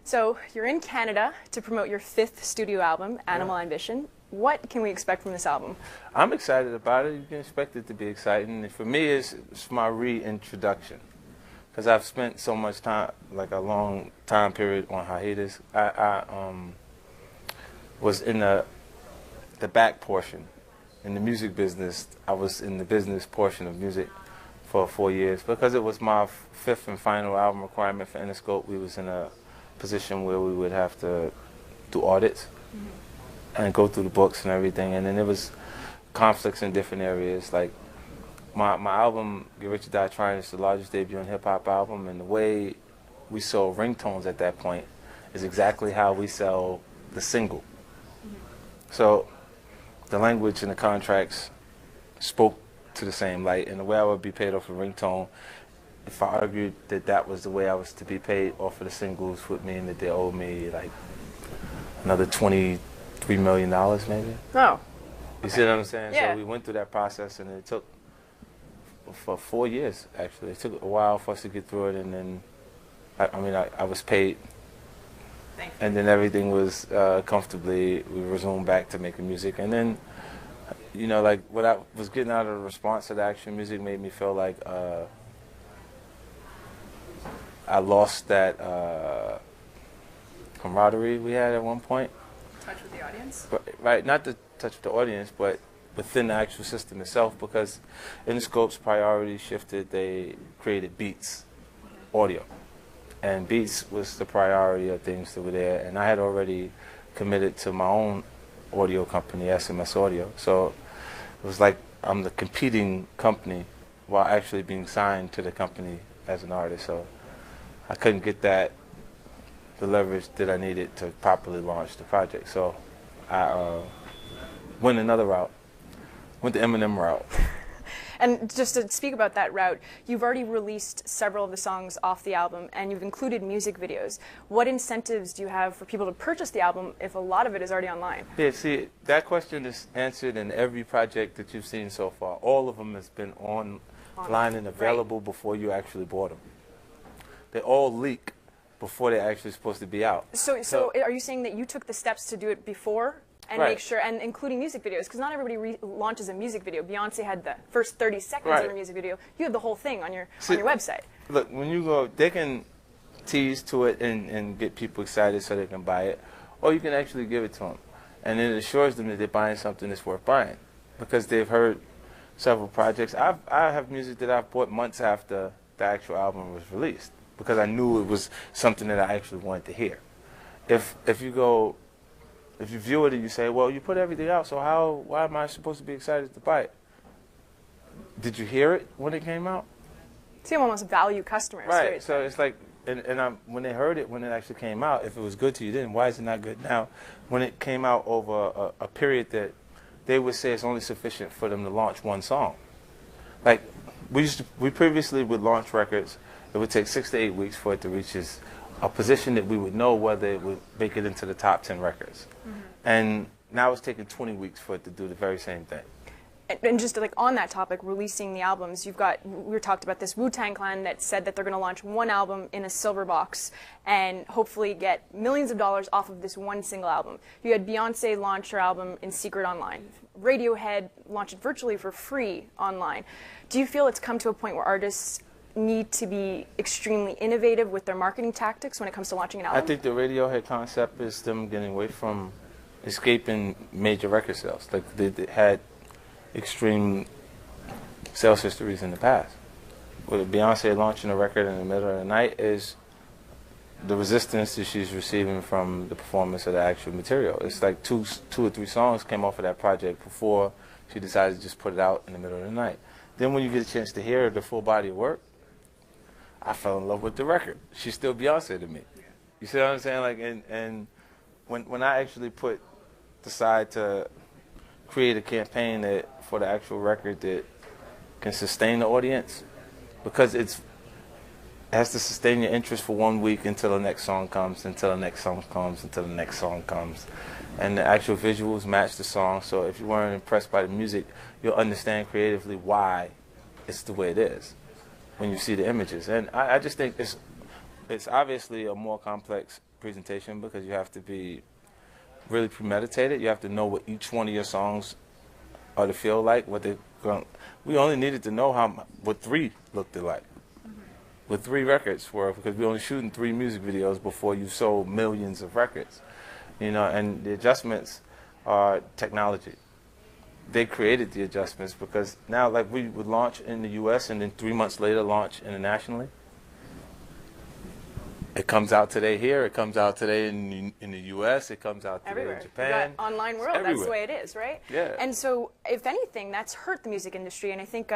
So you're in Canada to promote your 5th studio album, Animal Ambition. What can we expect from this album? I'm excited about it. You can expect it to be exciting. And for me, it's my reintroduction. Because I've spent so much time, like a long time period on hiatus. I was in the back portion. In the music business, I was in the business portion of music for 4 years. Because it was my 5th and final album requirement for Interscope, we was in a position where we would have to do audits and go through the books and everything. And then there was conflicts in different areas. Like my album, Get Rich or Die Trying, is the largest debut in hip-hop album, and the way we sold ringtones at that point is exactly how we sell the single. So the language and the contracts spoke to the same light, and the way I would be paid off a ringtone, if I argued that that was the way I was to be paid off of the singles, would mean that they owed me like another $23 million maybe. Oh. You see what I'm saying? Yeah. So we went through that process, and it took for 4 years, actually. It took a while for us to get through it, and then, I was paid. And then everything was comfortably, we resumed back to making music. And then, you know, like what I was getting out of the response to the action music made me feel like I lost that camaraderie we had at one point. Touch with the audience? Right, not the touch with the audience, but within the actual system itself, because Interscope's priorities shifted. They created Beats audio, and Beats was the priority of things that were there, and I had already committed to my own audio company, SMS Audio, so it was like I'm the competing company while actually being signed to the company as an artist. So I couldn't get the leverage that I needed to properly launch the project. So I went another route, went the Eminem route. And just to speak about that route, you've already released several of the songs off the album, and you've included music videos. What incentives do you have for people to purchase the album if a lot of it is already online? Yeah, see, that question is answered in every project that you've seen so far. All of them has been online and available before you actually bought them. They all leak before they're actually supposed to be out. So are you saying that you took the steps to do it before and make sure, and including music videos, because not everybody launches a music video. Beyonce had the first 30 seconds of a music video. You have the whole thing on your website. Look, when you go, they can tease to it and get people excited so they can buy it, or you can actually give it to them. And it assures them that they're buying something that's worth buying, because they've heard several projects. I have music that I've bought months after the actual album was released, because I knew it was something that I actually wanted to hear. If you view it and you say, well, you put everything out, so why am I supposed to be excited to buy it? Did you hear it when it came out? So you almost value customers. Right, so it's like, when they heard it, when it actually came out, if it was good to you then, why is it not good now? When it came out over a period that they would say it's only sufficient for them to launch one song. Like, we previously would launch records, it would take 6 to 8 weeks for it to reach a position that we would know whether it would make it into the top 10 records. And now it's taking 20 weeks for it to do the very same thing. And just like on that topic, releasing the albums, we talked about this Wu-Tang Clan that said that they're going to launch one album in a silver box and hopefully get millions of dollars off of this one single album. You had Beyonce launch her album in secret online. Radiohead launched it virtually for free online. Do you feel it's come to a point where artists need to be extremely innovative with their marketing tactics when it comes to launching an album? I think the Radiohead concept is them getting away from escaping major record sales. Like they had extreme sales histories in the past. With Beyonce launching a record in the middle of the night is the resistance that she's receiving from the performance of the actual material. It's like two or three songs came off of that project before she decided to just put it out in the middle of the night. Then when you get a chance to hear the full body of work, I fell in love with the record. She's still Beyonce to me. You see what I'm saying? Like, and when I actually decide to create a campaign for the actual record that can sustain the audience, because it has to sustain your interest for 1 week until the next song comes, until the next song comes, until the next song comes. And the actual visuals match the song, so if you weren't impressed by the music, you'll understand creatively why it's the way it is when you see the images. And I just think it's obviously a more complex presentation because you have to be really premeditated. You have to know what each one of your songs are to feel like. We only needed to know what 3 looked like. With 3 records were, because we're only shooting 3 music videos before you sold millions of records, you know. And the adjustments are technology. They created the adjustments because now, like, we would launch in the U.S. and then 3 months later launch internationally. It comes out today here. It comes out today in the U.S. It comes out today everywhere. in Japan. You got online world. That's the way it is, right? Yeah. And so, if anything, that's hurt the music industry. And I think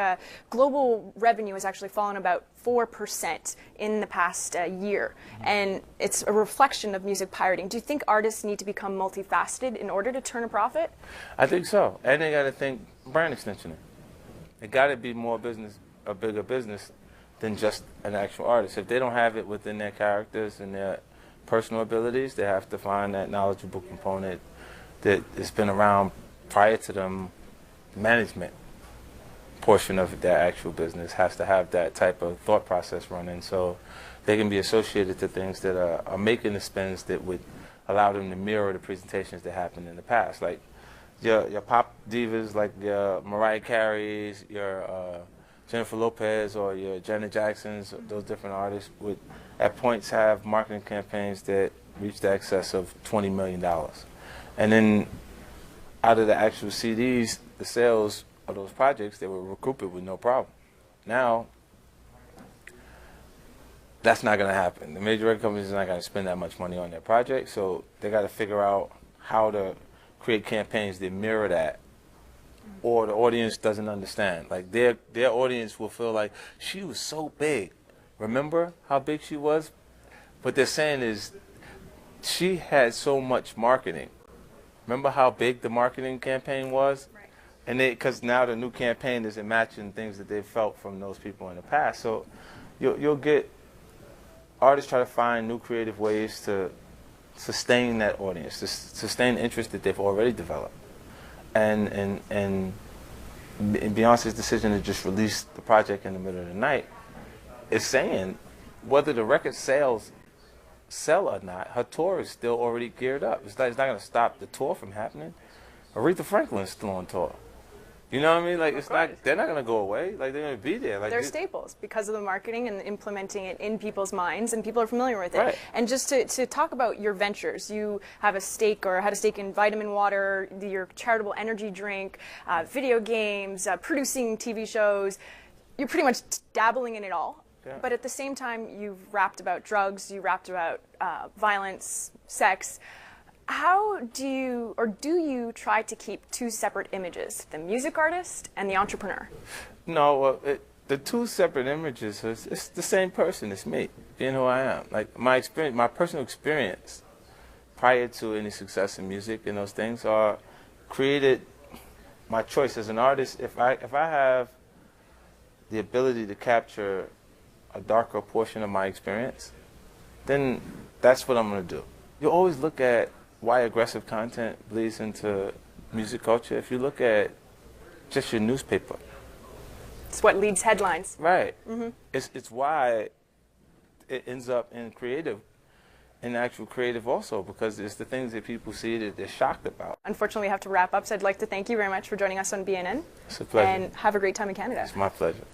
global revenue has actually fallen about 4% in the past year. And it's a reflection of music pirating. Do you think artists need to become multifaceted in order to turn a profit? I think so. And they got to think brand extension. It got to be more business, a bigger business than just an actual artist. If they don't have it within their characters and their personal abilities, they have to find that knowledgeable component that has been around prior to them. Management portion of their actual business has to have that type of thought process running, so they can be associated to things that are making the spins that would allow them to mirror the presentations that happened in the past. Like your pop divas, like your Mariah Careys, your Jennifer Lopez, or your Janet Jacksons, those different artists would at points have marketing campaigns that reached the excess of $20 million. And then out of the actual CDs, the sales of those projects, they were recoup it with no problem. Now, that's not going to happen. The major record companies are not going to spend that much money on their projects, so they got to figure out how to create campaigns that mirror that, or the audience doesn't understand. Like their audience will feel like, she was so big. Remember how big she was? What they're saying is, she had so much marketing. Remember how big the marketing campaign was? Right. And because now the new campaign isn't matching things that they felt from those people in the past. So you'll get artists try to find new creative ways to sustain that audience, to sustain the interest that they've already developed. And Beyonce's decision to just release the project in the middle of the night is saying whether the record sell or not, her tour is still already geared up. It's not going to stop the tour from happening. Aretha Franklin's still on tour. You know what I mean? Like, it's not, they're not going to go away. Like, they're going to be there. Like, they're staples because of the marketing and implementing it in people's minds, and people are familiar with it. Right. And just to talk about your ventures, you have a stake or had a stake in Vitamin Water, your charitable energy drink, video games, producing TV shows. You're pretty much dabbling in it all. Yeah. But at the same time, you've rapped about drugs, you rapped about violence, sex. How do you try to keep 2 separate images, the music artist and the entrepreneur? No, the 2 separate images, it's the same person. It's me, being who I am. Like, my experience, my personal experience prior to any success in music and those things are created my choice as an artist. If I have the ability to capture a darker portion of my experience, then that's what I'm going to do. You always look at why aggressive content bleeds into music culture. If you look at just your newspaper, It's what leads headlines. right? Mm-hmm. It's why it ends up in actual creative also, because it's the things that people see that they're shocked about. Unfortunately, we have to wrap up, so I'd like to thank you very much for joining us on BNN. It's a pleasure. And have a great time in Canada. It's my pleasure.